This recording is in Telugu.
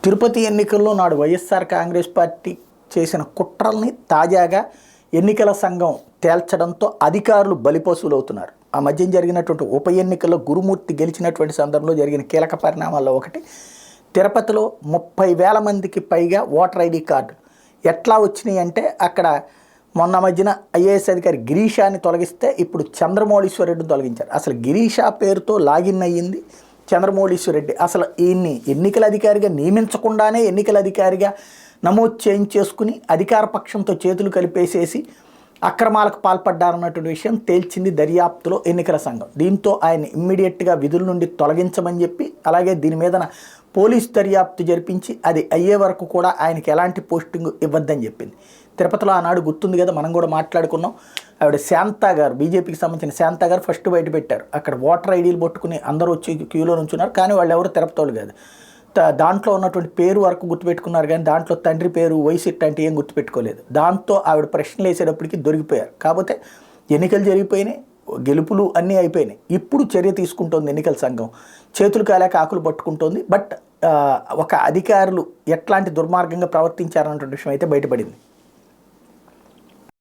తిరుపతి ఎన్నికల్లో నాడు వైఎస్ఆర్ కాంగ్రెస్ పార్టీ చేసిన కుట్రల్ని తాజాగా ఎన్నికల సంఘం తేల్చడంతో అధికారులు బలిపశువులవుతున్నారు. ఆ మధ్య జరిగినటువంటి ఉప ఎన్నికల్లో గురుమూర్తి గెలిచినటువంటి సందర్భంలో జరిగిన కీలక పరిణామాల్లో ఒకటి తిరుపతిలో 30,000 మందికి పైగా ఓటర్ ఐడి కార్డు ఎట్లా వచ్చినాయి అంటే, అక్కడ మొన్న మధ్యన ఐఏఎస్ అధికారి గిరీషాని తొలగిస్తే ఇప్పుడు చంద్రమౌళీశ్వరరెడ్డిని తొలగించారు. అసలు గిరీషా పేరుతో లాగిన్ అయ్యింది చంద్రమౌళీశ్వరరెడ్డి. అసలు ఈయన్ని ఎన్నికల అధికారిగా నియమించకుండానే ఎన్నికల అధికారిగా నమోదు చేయించేసుకుని అధికార పక్షంతో చేతులు కలిపేసేసి అక్రమాలకు పాల్పడ్డారన్నటువంటి విషయం తేల్చింది దర్యాప్తులో ఎన్నికల సంఘం. దీంతో ఆయన ఇమ్మీడియట్గా విధుల నుండి తొలగించమని చెప్పి, అలాగే దీని మీద పోలీసు దర్యాప్తు జరిపించి అది అయ్యే వరకు కూడా ఆయనకి ఎలాంటి పోస్టింగ్ ఇవ్వద్దని చెప్పింది. తిరుపతిలో ఆనాడు గుర్తుంది కదా, మనం కూడా మాట్లాడుకున్నాం. ఆవిడ శాంతా గారు, బీజేపీకి సంబంధించిన శాంతా గారు ఫస్ట్ బయట పెట్టారు. అక్కడ ఓటర్ ఐడీలు పట్టుకుని అందరూ వచ్చి క్యూలో నుంచున్నారు, కానీ వాళ్ళు ఎవరు తిరుపతి కాదు. దాంట్లో ఉన్నటువంటి పేరు వరకు గుర్తుపెట్టుకున్నారు, కానీ దాంట్లో తండ్రి పేరు వయసు అంటే ఏం గుర్తుపెట్టుకోలేదు. దాంతో ఆవిడ ప్రశ్నలు వేసేటప్పటికి దొరికిపోయారు. కాకపోతే ఎన్నికలు జరిగిపోయినాయి, గెలుపులు అన్నీ అయిపోయినాయి. ఇప్పుడు చర్య తీసుకుంటోంది ఎన్నికల సంఘం. చేతులు కాలేక ఆకులు పట్టుకుంటోంది. బట్ ఒక అధికారులు ఎట్లాంటి దుర్మార్గంగా ప్రవర్తించారన్నటువంటి విషయం అయితే బయటపడింది.